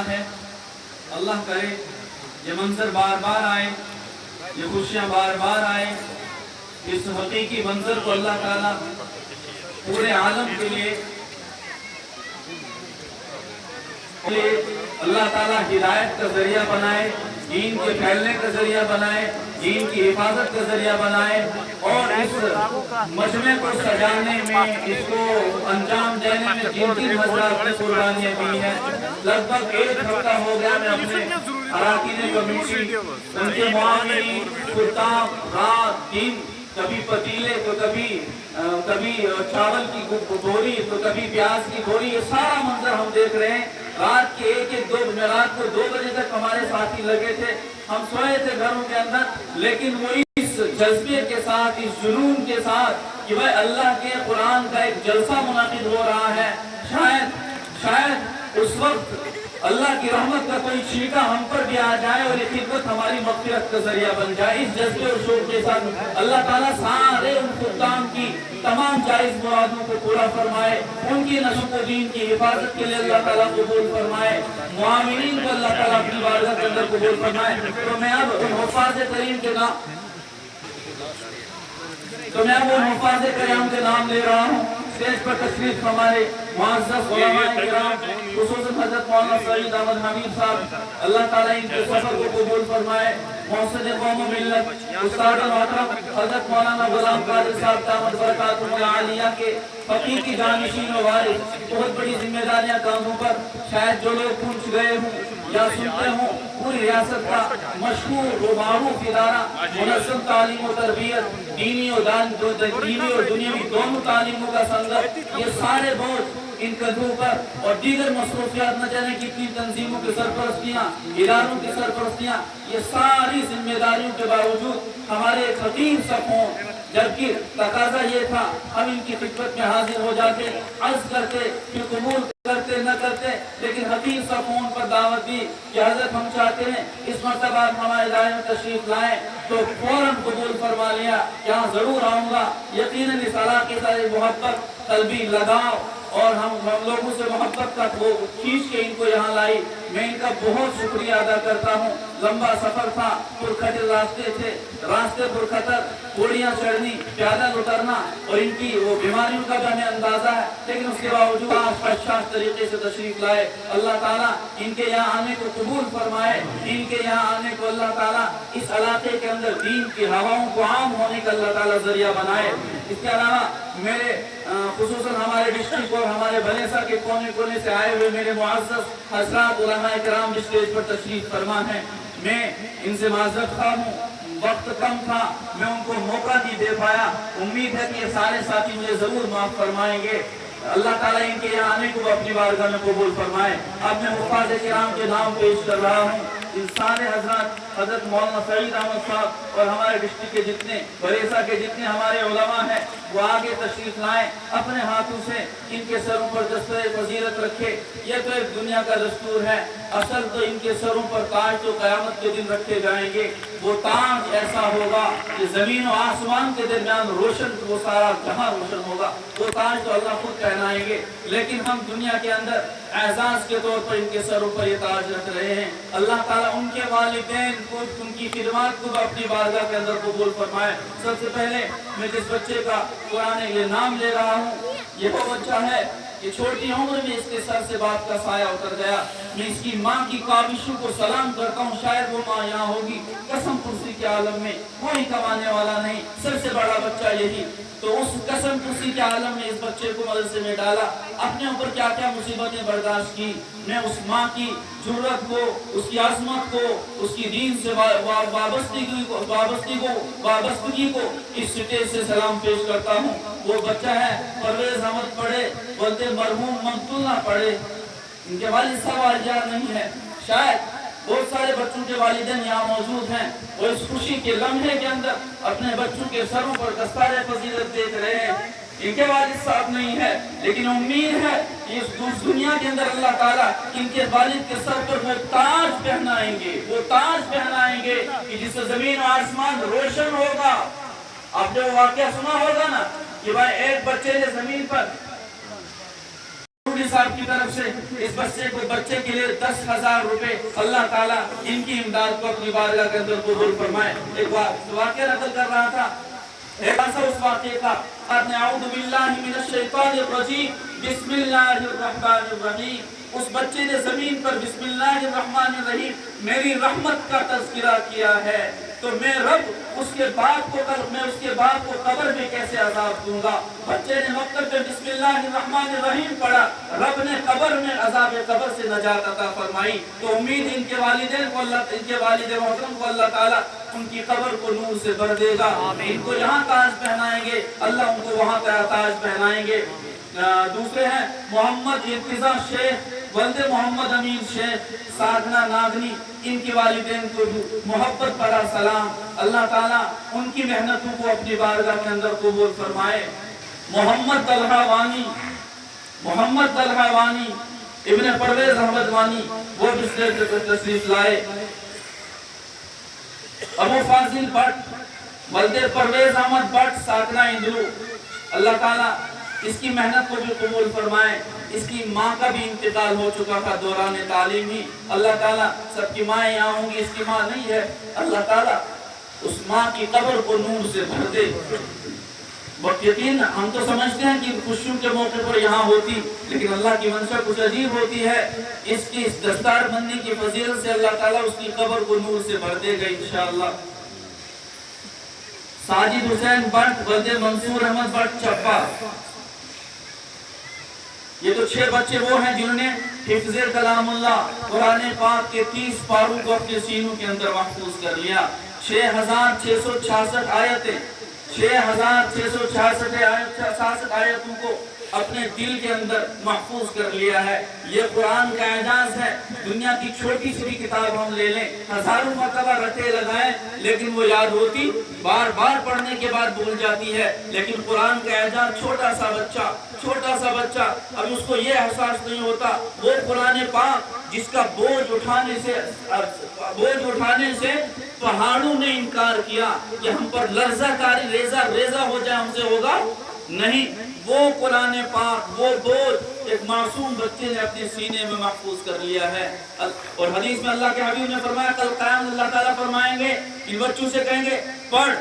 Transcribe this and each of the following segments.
रहा है। अल्लाह करे ये मंजर बार बार आए, ये खुशियाँ बार बार आए। इस हकीकी मंजर को अल्लाह ताला पूरे आलम के लिए अल्लाह ताला हिदायत का जरिया बनाए, दीन के फैलने का जरिया बनाए, दीन की हिफाजत का जरिया बनाए। और इस मजमे को सजाने में, इसको अंजाम देने में जिन जिन हज़रात ने कुर्बानियाँ दी हैं, लगभग 1 हफ्ता हो गया मैं अपने अराकीन कमेटी, उनके मुआविनीन, कुर्ताब, रात दिन, कभी पतीले तो कभी चावल की बोरी तो कभी प्याज की बोरी, ये सारा मंजर हम देख रहे हैं। रात के 1-2 को 2 बजे तक हमारे साथी लगे थे, हम सोए थे घरों के अंदर, लेकिन वो इस जज्बे के साथ, इस जुनून के साथ कि भाई अल्लाह के कुरान का एक जलसा मुनाकिद हो रहा है। शायद उस वक्त अल्लाह की रहमत का कोई छींटा हम पर भी आ जाए और ये खिदमत हमारी मग़फ़िरत का जरिया बन जाए। इस जज्बे और शौक़ के साथ अल्लाह ताला सारे उन खुदाम की तमाम जायज़ मुरादों को पूरा फरमाए, उनकी नस्ल दीन की हिफाजत के लिए अल्लाह ताला कबूल फरमाए, मुआमिनीन को अल्लाह ताला अपनी बारगाह के अंदर कबूल फरमाए। तो मैं अब उन हुफ़ाज़ करीम के नाम ले रहा हूँ। स्टेज पर तशरीफ हमारे मुअज़्ज़ज़ उलमाए किराम, खुसूसन हज़रत मौलाना सईद अहमद हमीद साहब, अल्लाह ताला इनके सफर को कबूल फरमाए। मुहसिन कौम मिल्लत उस्ताद मोहतरम हज़रत मौलाना गुलाम कादिर साहब दामद बरकातुहुल आलिया के फकीह की जानशीन व वारिस, बहुत बड़ी जिम्मेदारियां कांधों पर। शायद जो लोग पूछ गए हों या सुनते हों, पूरी रियासत का मशहूर व मारूफ इदारा मुनज़्ज़म तालीम व तरबियत, दीनी और दुनियावी दोनों तालीमों का संगम, ये सारे बोझ इन कंधों पर और दीगर मसरूफियात न जाने कितनी तंजीमों की सरपरस्तियाँ, इदारों की सरपरस्तियाँ, ये सारी जिम्मेदारियों के बावजूद हमारे एक हकीम सफ़ों, जबकि तकाजा ये था हम इनकी खिदमत में हाजिर हो जाते, अर्ज करते, फिर कबूल करते न करते, लेकिन हकीम सफ़ों पर दावत दी कि हज़रत हम चाहते हैं इस मरतबा हमारे इदारे में तशरीफ लाएं, तो फौरन कबूल फरमा लिया, यहाँ ज़रूर आऊँगा। यकीनन इस इलाके से मोहब्बत, क़ल्बी लगाव और हम लोगों से मोहब्बत का वो खींच के इनको यहाँ लाई। मैं इनका बहुत शुक्रिया अदा करता हूँ। लंबा सफर था, पुरखतर रास्ते थे, रास्ते पुरखतर, पौड़ियाँ चढ़नी, पैदल उतरना और इनकी वो बीमारियों का भी हमें अंदाजा है, लेकिन उसके बावजूद अच्छा तरीके से तशरीफ लाए। अल्लाह ताला इनके यहाँ आने को कबूल फरमाए, इनके यहाँ आने को अल्लाह ताला इस इलाके के अंदर दीन की हवाओं को आम होने का अल्लाह ताला जरिया बनाए। इसके अलावा मेरे खुसूसन हमारे डिस्ट्रिक्ट और हमारे बनेसा के कोने कोने से आए हुए मेरे मुअज़्ज़ज़ हज़रात उलमाए किराम जिस स्टेज पर तशरीफ फरमा है, मैं इनसे माज़रत ख़्वाह हूँ, वक्त कम था, मैं उनको मौका नहीं दे पाया। उम्मीद है कि ये सारे साथी मुझे ज़रूर माफ़ फरमाएंगे। अल्लाह ताला इनके यहाँ आने को अपनी बारगाह में कबूल फरमाए। अब मैं हुफ़ाज़ किराम के नाम पेश कर रहा हूँ। इन सारे हज़रात हज़रत मौलाना सईद अहमद साहब और हमारे डिस्ट्रिक्ट के जितने, बरेसा के जितने हमारे उलमा हैं, वो आगे तशरीफ लाएं, अपने हाथों से इनके सरों पर दस्तरे फजीलत रखे। ये तो एक दुनिया का दस्तूर है, असल तो इनके सरों पर ताज तो क़यामत के दिन रखे जाएंगे। वो ताज ऐसा होगा कि ज़मीन और आसमान के दरमियान रोशन, वो सारा जहां रोशन होगा, वो ताज तो अल्लाह खुद पहनाएंगे। लेकिन हम दुनिया के अंदर एजाज़ के तौर पर इनके सरों पर ये ताज रख रहे हैं। अल्लाह ताला उनके वालिदैन को, उनकी खिदमत को अपनी बारगाह के अंदर कबूल फरमाए। सबसे पहले मैं जिस बच्चे का कुरान ये नाम ले रहा हूँ, ये वो बच्चा है कि छोटी उम्र में इसके सर से बाप का साया उतर गया। मैं इसकी माँ की काविशों को सलाम करता हूँ, शायद वो माँ यहाँ होगी, कसम कुर्सी के आलम में कोई कमाने वाला नहीं, सबसे बड़ा बच्चा यही। तो उस कसम कुर्सी के आलम में इस बच्चे को मदरसे में डाला, अपने ऊपर क्या क्या मुसीबतें बर्दाश्त की। मैं उस माँ की जुर्रत को, उसकी अज़मत को, उसकी दीन से वाबस्तगी को इस स्टेज से सलाम पेश करता हूँ। वो बच्चा है परवेज अहमद पढ़े, बोलते मरहूम ममतुल्ला पढ़े। इनके वालिद साहब आज नहीं है, शायद बहुत सारे बच्चों के वालिदैन यहाँ मौजूद हैं, वो इस खुशी के लम्हे के अंदर अपने बच्चों के सरों पर दस्तारे फजीलत देख रहे हैं। इनके वालिद साहब नहीं है, लेकिन उम्मीद है कि इस दुनिया के अंदर अल्लाह ताला इनके वालिद के सर पर वो ताज पहनाएंगे, वो ताज पहनाएंगे कि जिससे जमीन और आसमान रोशन होगा। आपने वो वाकया सुना होगा ना कि भाई एक बच्चे ने जमीन पर मौलवी साहब की तरफ से इस बच्चे के लिए 10,000 रुपए अल्लाह ताला इनकी इमदाद को अपनी बारगाह के अंदर कबूल फरमाए। एक वाक़या नकल कर रहा था, एक ऐसा उस वाक़े का, अऊज़ु बिल्लाहि मिनश शैतानिर रजीम, बिस्मिल्लाहिर रहमानिर रहीम। उस बच्चे ने जमीन पर बिस्मिल्लाहिर रहमानिर रहीम मेरी रहमत का तज़किरा किया है, तो मैं रब उसके बाप को कब्र में कैसे अजाब दूंगा। बच्चे ने मक्तब में बिस्मिल्लाहिर रहमानिर रहीम पढ़ा, रब ने कब्र में अजाब कब्र से नजात अता फरमाई। तो उम्मीद इनके वालिदैन को अल्लाह ताला उनकी कब्र को नूर से भर देगा। इनको यहाँ ताज पहनाएंगे, अल्लाह उनको वहाँ ताज पहनाएंगे। दूसरे हैं मोहम्मद इर्तिजा शेख, वल्दे मोहम्मद अमीन शेख, साधना नागनी, इनकी वालिदैन को मोहब्बत भरा सलाम। अल्लाह ताला उनकी मेहनतों को अपनी बारगाह के अंदर कबूल फरमाए। मोहम्मद तलहा वानी इब्ने परवेज अहमद वानी वो भी तशरीफ लाए। अबू फाजिल भट्ट, वल्दे परवेज अहमद भट्ट, साधना इंदरू, अल्लाह ताला इसकी मेहनत को भी कबूल फरमाए। इसकी माँ का भी इंतकाल हो चुका था दौरान तालीम ही। अल्लाह ताला सबकी माँ यहाँ होंगी, इसकी माँ नहीं है, अल्लाह ताला उस माँ की कब्र को नूर से भर दे। यकीन हम तो समझते हैं कि खुशियों के मौके पर यहाँ होती, लेकिन अल्लाह की मंशा कुछ अजीब होती है। इसकी इस दस्तार बंदी की फजीलत से अल्लाह ताला उसकी कब्र को नूर से भर देगा इंशाअल्लाह। साजिद हुसैन भट्ट, वल्दे मंसूर अहमद भट्ट चप्पा, ये तो 6 बच्चे वो हैं जिन्होंने हिफ्ज़े कलामुल्लाह कुरान पाक के 30 पारों को अपने सीनों के अंदर महफूज कर लिया। 6,666 आयतें, 6,666 आयतों को अपने दिल के अंदर महफूज कर लिया है। ये कुरान का एजाज है। दुनिया की छोटी सी भी किताब हम ले लें, हजारों मरतबा रटे लगाएं, लेकिन वो याद होती, बार बार पढ़ने के बाद भूल जाती है। लेकिन कुरान का एजाज, छोटा सा बच्चा अभी उसको ये एहसास नहीं होता, वो कुरान पाक जिसका बोझ उठाने से पहाड़ों ने इनकार किया कि हम पर लर्ज़ाकारी रेजा हो जाए, हमसे होगा नहीं। वो कुरान पाक, वो बोझ एक मासूम बच्चे ने अपने सीने में महफूज कर लिया है। और हदीस में अल्लाह के हबीब ने फरमाया, कल क़यामत अल्लाह ताला फरमाएंगे इन बच्चों से, कहेंगे पढ़,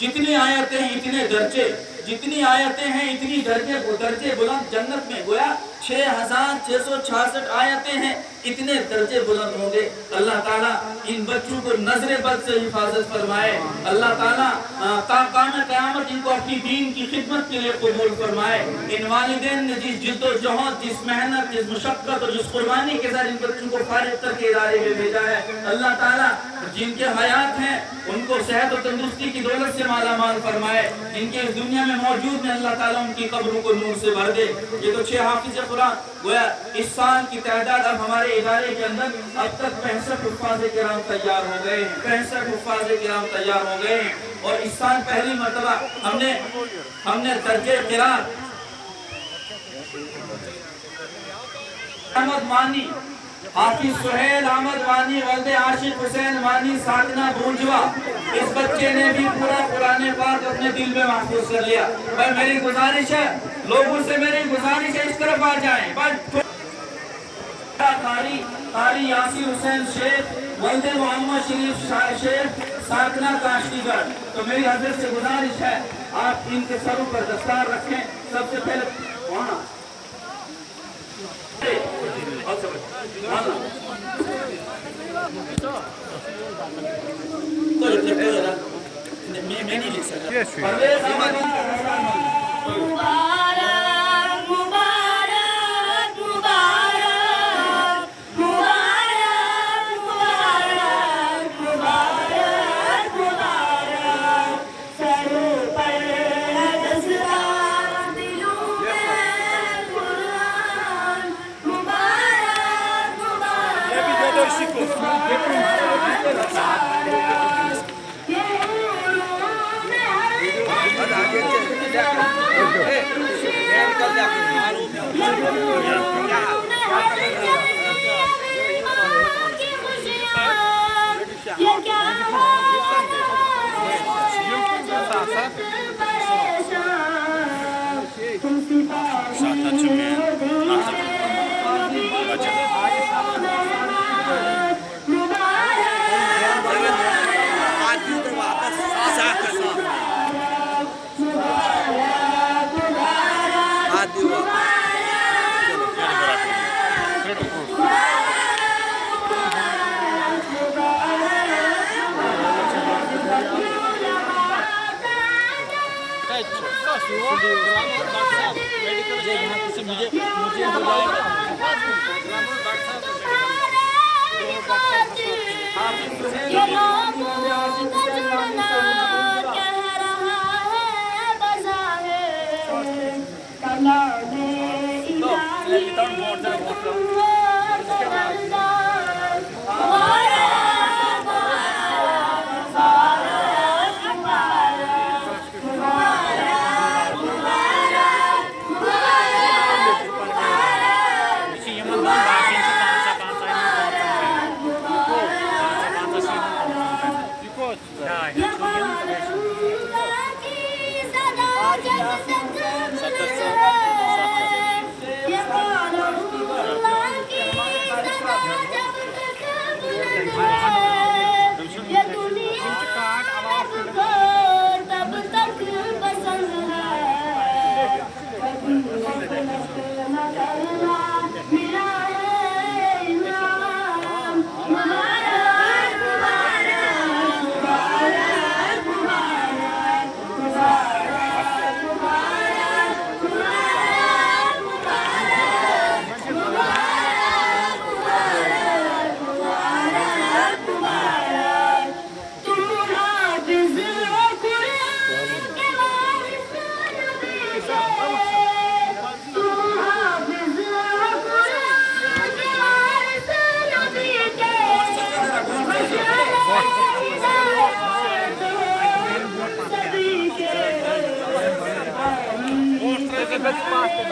जितनी आयतें हैं इतने दर्जे, जितनी आयतें हैं इतनी दर्जे बुलंद जन्नत में। गोया 6,666 आयतें हैं, इतने दर्जे बुलंद होंगे। अल्लाह ताला इन बच्चों को नजरे बद से हिफाजत फरमाए। अल्लाह ताला क़यामत इनको अपनी दीन की खिदमत के लिए कबूल फरमाए। इन वालिदैन ने जिस जिद्दोजहद, जिस मेहनत, जिस मुशक्कत और जिस कुर्बानी के साथ इन बच्चों को फारिग करके इदारे में भेजा है, अल्लाह ताला जिनके हयात हैं उनको सेहत और तंदुरुस्ती की दौलत से माला माल फरमाए। इनके इस दुनिया में मौजूद में अल्लाह ताला उनकी कब्रों को नूर से भर दे। ये तो 6 हाफिज़ कुरान, गोया इस साल की तादाद अब हमारे इदारे के अंदर अब तक 65 हुफ़ाज़े किराम तैयार हो गए हैं, 65 हुफ़ाज़े किराम तैयार हो गए हैं। और इस साल पहली मर्तबा हमने दर्जे क़िराअत अहमद मानी, हाफिज सुहेल अहमद वानी, वल्दे आशिक हुसैन वानी, साधना भूंजवा, इस बच्चे ने भी पूरा कुरान पाक अपने दिल में महफूज कर लिया। पर मेरी गुजारिश है, लोगों से मेरी गुजारिश है, इस तरफ आ जाएं। कारी यासीर हुसैन शेख, वल्दे मोहम्मद शरीफ शेख, साधना काश्तीगढ़। तो मेरी हजरत से गुजारिश है, आप इनके सरों पर दस्तार रखें। सबसे पहले वहाँ मैं नहीं लिख सकता। Saat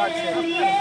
کاٹ سے